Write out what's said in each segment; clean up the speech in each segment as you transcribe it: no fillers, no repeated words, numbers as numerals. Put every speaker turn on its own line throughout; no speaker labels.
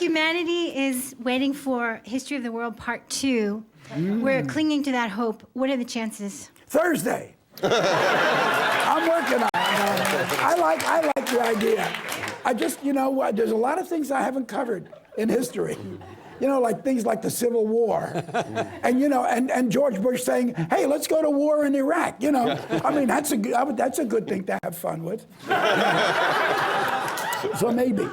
humanity is waiting for History of the World Part 2. We're clinging to that hope. What are the chances?
Thursday. I'm working on it. I like the idea. I just, there's a lot of things I haven't covered in history. Like things like the Civil War, and and George Bush saying, "Hey, let's go to war in Iraq." I mean, that's a good thing to have fun with. So maybe.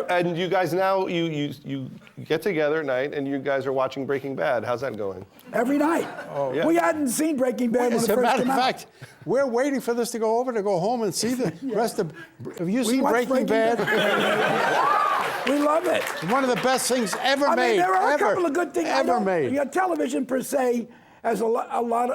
And you guys now, you get together at night and you guys are watching Breaking Bad. How's that going?
Every night. Oh, yeah. We hadn't seen Breaking Bad when it first came out.
As a matter of fact, we're waiting for this to go over to go home and see the rest of. Have you seen Breaking Bad?
We love it.
One of the best things ever made.
I mean, there are a couple of good things
ever made.
Television per se has a lot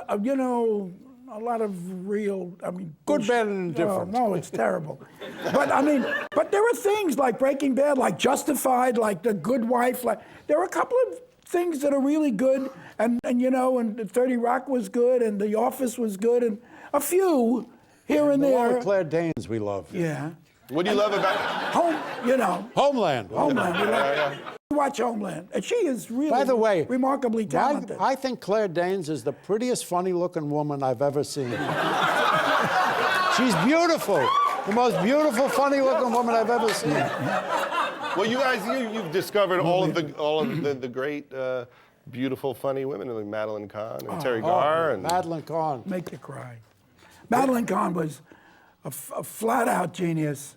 of real. I mean,
good, bad, and indifferent.
No, it's terrible. But there are things like Breaking Bad, like Justified, like The Good Wife. Like there are a couple of things that are really good, and 30 Rock was good, and The Office was good, and a few here and there.
Claire Danes, we love.
Yeah.
What do you love about
Homeland?
Homeland. We watch Homeland, and she is really,
by the way,
remarkably talented.
I think Claire Danes is the prettiest, funny-looking woman I've ever seen. She's beautiful, the most beautiful, funny-looking woman I've ever seen.
Well, you guys, you've discovered all of the great, beautiful, funny women, like Madeline Kahn and Terry Garr. And
Madeline Kahn.
Make you cry. Madeline Kahn was a flat-out genius.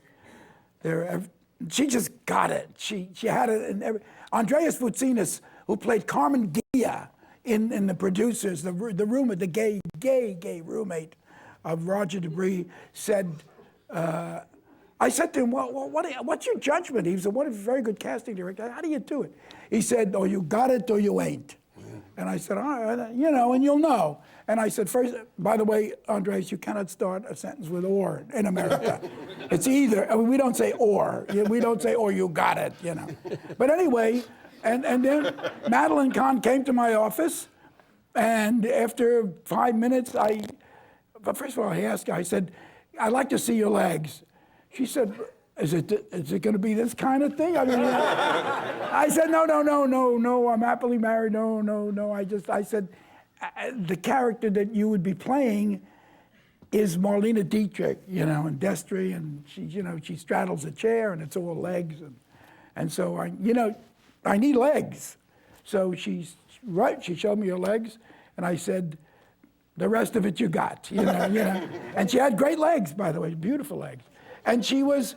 She just got it. She had it in every. Andreas Voutsinas, who played Carmen Gia in The Producers, the roommate, the gay roommate of Roger Debris, said, I said to him, well, what's your judgment? He said, what a very good casting director. How do you do it? He said, oh, you got it or you ain't. And I said, all right, and you'll know. And I said, first, by the way, Andres, you cannot start a sentence with or in America. It's either. I mean, we don't say or. We don't say, or you got it, But anyway, and then Madeline Kahn came to my office, and after 5 minutes, but first of all, I asked her, I said, I'd like to see your legs. She said, is it going to be this kind of thing? I mean, I said, no, I'm happily married, no. I said, the character that you would be playing is Marlene Dietrich, in Destry, and she straddles a chair, and it's all legs, and so I need legs. So she's right. She showed me her legs, and I said, the rest of it you got, And she had great legs, by the way, beautiful legs, and she was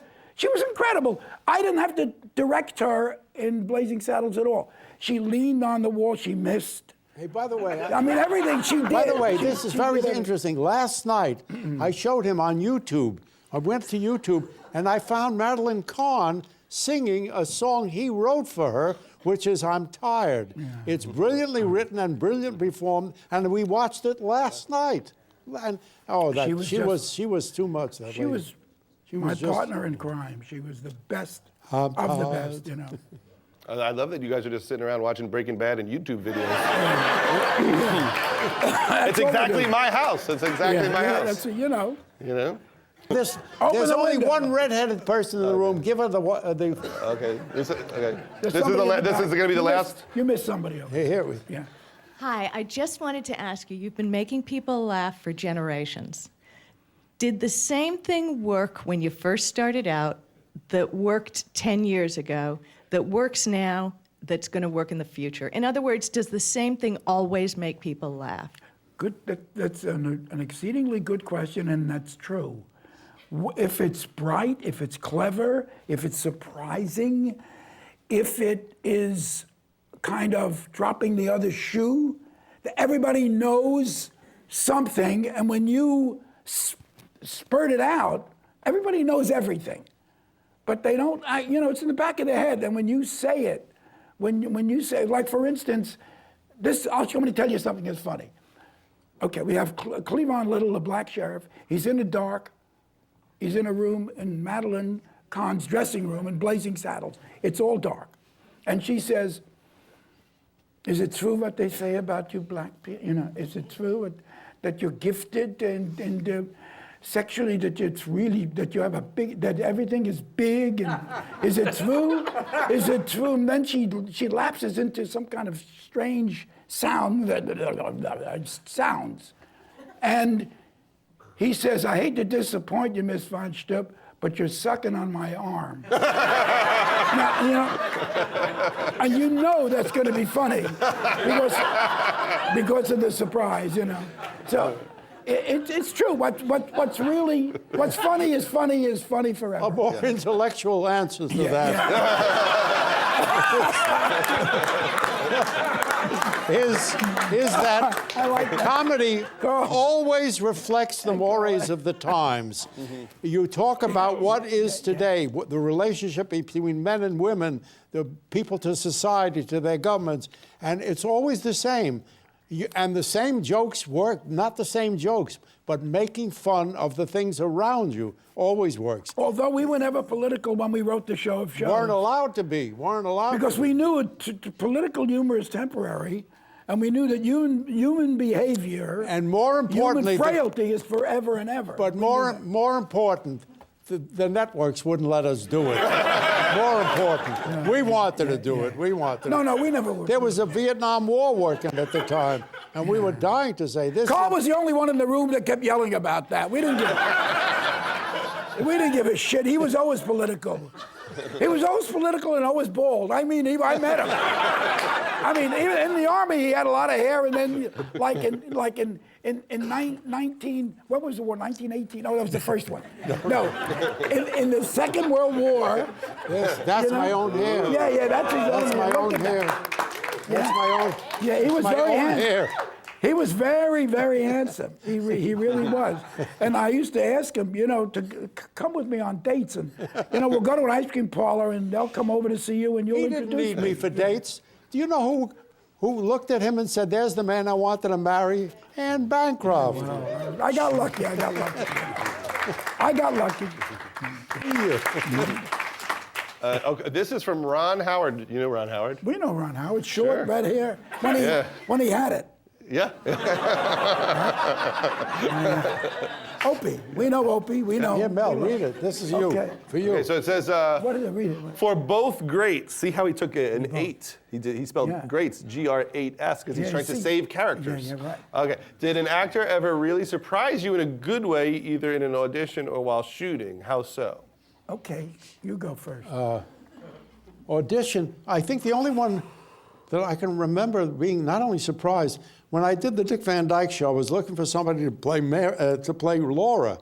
incredible. I didn't have to direct her in Blazing Saddles at all. She leaned on the wall. She missed.
Hey, by the way,
I mean, everything she did.
By the way, this is very interesting. Last night, I showed him on YouTube. I went to YouTube, and I found Madeline Kahn singing a song he wrote for her, which is "I'm Tired." Yeah. It's brilliantly written and brilliantly performed, and we watched it last night. And she was too much.
She was my partner in crime. She was the best of the best,
I love that you guys are just sitting around watching Breaking Bad and YouTube videos. It's exactly my house. It's exactly my house.
That's
There's only one redheaded person in the room. Give her the.
Okay. This is going to be the last.
You missed somebody else.
Here we.
Yeah.
Hi. I just wanted to ask you. You've been making people laugh for generations. Did the same thing work when you first started out that worked 10 years ago? That works now, that's going to work in the future? In other words, does the same thing always make people laugh?
Good. That's an exceedingly good question, and that's true. If it's bright, if it's clever, if it's surprising, if it is kind of dropping the other shoe, everybody knows something, and when you spurt it out, everybody knows everything. But they don't, it's in the back of their head. And when you say it, when you say, like for instance, I'm going to tell you something that's funny. Okay, we have Cleavon Little, the black sheriff. He's in the dark. He's in a room in Madeline Kahn's dressing room in Blazing Saddles. It's all dark. And she says, is it true what they say about you black people? Is it true that you're gifted? sexually that it's really, that you have a big, that everything is big, and is it true? Is it true? And then she lapses into some kind of strange sounds. And he says, I hate to disappoint you, Miss Von Stupp, but you're sucking on my arm. Now, and you know that's going to be funny because of the surprise, So it's true. What's funny is funny forever.
A more intellectual answers to that. Is that
I like that.
comedy always reflects the mores of the times. You talk about what is today, the relationship between men and women, the people to society, to their governments, and it's always the same. And the same jokes work, not the same jokes, but making fun of the things around you always works.
Although we were never political when we wrote the Show of Shows.
Weren't allowed to be.
Because we knew political humor is temporary, and we knew that human behavior
and more importantly,
human frailty is forever and ever.
But more important, the networks wouldn't let us do it. More important, we wanted to do it. We wanted.
No, we never would.
There was a Vietnam War working at the time, and we were dying to say this.
Carl was the only one in the room that kept yelling about that. We didn't give a shit. He was always political. He was always political and always bald. I mean, I met him. I mean, even in the army, he had a lot of hair, and then, like in 19, what was the war? 1918? Oh, that was the first one. No, in the Second World War.
Yes, that's my own hair.
Yeah, that's his own.
That's my own hair. That's my own.
Yeah, he was
my
very
own
handsome.
hair.
He was very, very handsome. He really was. And I used to ask him, to come with me on dates, and we'll go to an ice cream parlor, and they'll come over to see you, and you'll
He
introduce
didn't need me for dates. Do you know who looked at him and said, "There's the man I wanted to marry"? Anne Bancroft.
I got lucky.
Okay, this is from Ron Howard. You know Ron Howard?
We know Ron Howard, short,
Sure.
red hair, when he had it.
Yeah.
Opie. We know Opie. We know.
Yeah, Mel, read it. This is you.
Okay.
For you.
Okay, so it says,
What did it read it?
for both greats. See how he took an 8? He spelled
Yeah.
greats, GR8S, because he's
Yeah,
trying to
see.
save characters.
Yeah, right.
Okay. Did an actor ever really surprise you in a good way, either in an audition or while shooting? How so?
Okay, you go first.
Audition, I think the only one that I can remember being not only surprised, when I did the Dick Van Dyke Show, I was looking for somebody to play Laura.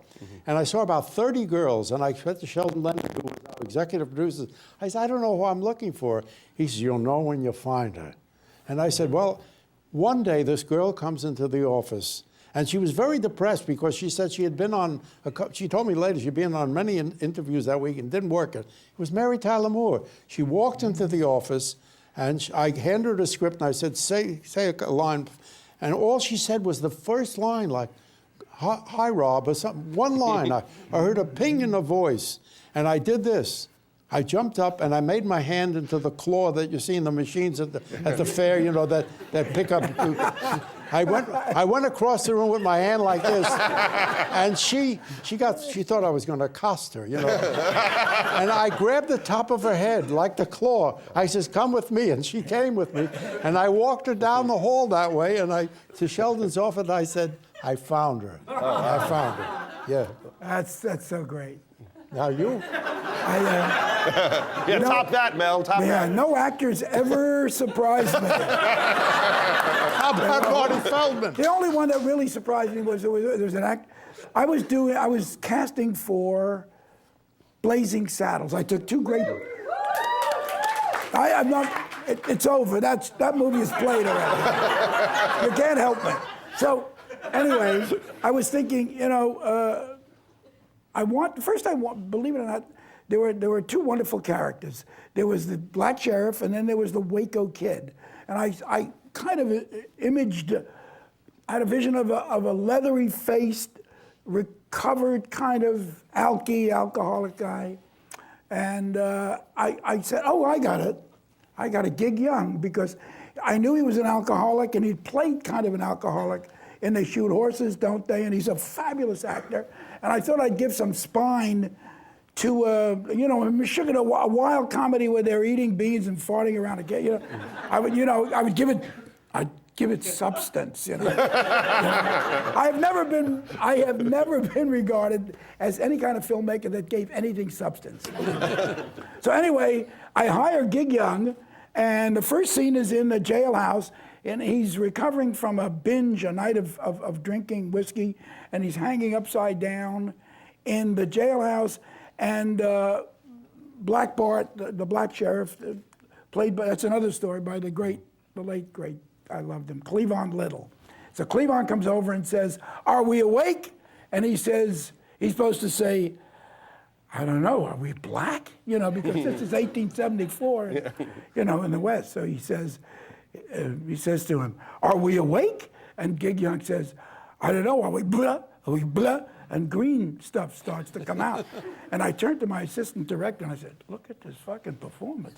And I saw about 30 girls, and I said to Sheldon Leonard, who was our executive producer, I said, I don't know who I'm looking for. He says, you'll know when you find her. And I said, well, one day this girl comes into the office, and she was very depressed because she said she had been on, she told me later she'd been on many interviews that week and didn't work it. It was Mary Tyler Moore. She walked into the office, and I handed her the script, and I said, say a line. And all she said was the first line, like, hi, Rob, or something. One line. I heard a ping in her voice, and I did this. I jumped up, and I made my hand into the claw that you see in the machines at the fair, that pick up. I went across the room with my hand like this, and she thought I was going to accost her, And I grabbed the top of her head like the claw. I says, come with me, and she came with me, and I walked her down the hall that way, and to Sheldon's office, I said, I found her. I found her. Yeah.
That's so great.
Now you.
Yeah, top that, Mel. Top
Yeah,
that.
no actors ever surprised me.
How about Marty Feldman?
The only one that really surprised me was there was an act. I was casting for Blazing Saddles. I took two great. I'm not. It's over. That movie is played already. You can't help me. So, anyway, I was thinking, believe it or not, there were two wonderful characters. There was the black sheriff, and then there was the Waco kid. And I kind of I had a vision of a leathery-faced, recovered kind of alcoholic guy. And I said, oh, I got it. I got a gig young, because I knew he was an alcoholic, and he'd played kind of an alcoholic and they shoot horses, don't they? And he's a fabulous actor. And I thought I'd give some spine to, you know, a wild comedy where they're eating beans and farting around a cage. I would give it substance, you know. I have never been regarded as any kind of filmmaker that gave anything substance. So anyway, I hire Gig Young, and the first scene is in the jailhouse, and he's recovering from a binge, a night of drinking whiskey, and he's hanging upside down in the jailhouse, and Black Bart, the black sheriff, played by, that's another story, by the late great, I loved him, Cleavon Little. So Cleavon comes over and says, "Are we awake?" And he says, he's supposed to say, "I don't know, are we black?" You know, because this is 1874, you know, in the West. So he says to him, "Are we awake?" And Gig Young says, "I don't know, are we blah? Are we blah?" And green stuff starts to come out. And I turned to my assistant director and I said, "Look at this fucking performance."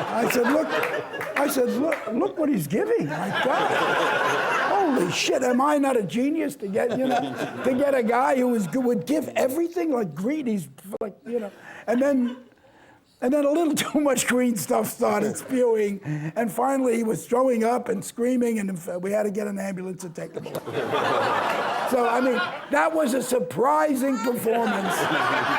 I said, look what he's giving. My God. Holy shit, am I not a genius to get a guy who would give everything like green? He's like, you know, and then a little too much green stuff started spewing, and finally he was throwing up and screaming, and we had to get an ambulance to take him away. So, I mean, that was a surprising performance,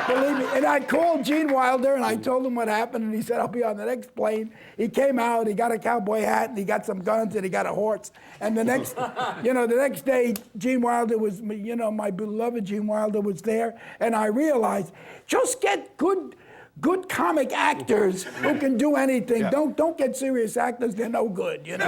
believe me. And I called Gene Wilder, and I told him what happened, and he said, "I'll be on the next plane." He came out, he got a cowboy hat, and he got some guns, and he got a horse. And the next day, Gene Wilder was, you know, my beloved Gene Wilder was there, and I realized, just get good comic actors who can do anything. Yeah. Don't get serious actors, they're no good, you know.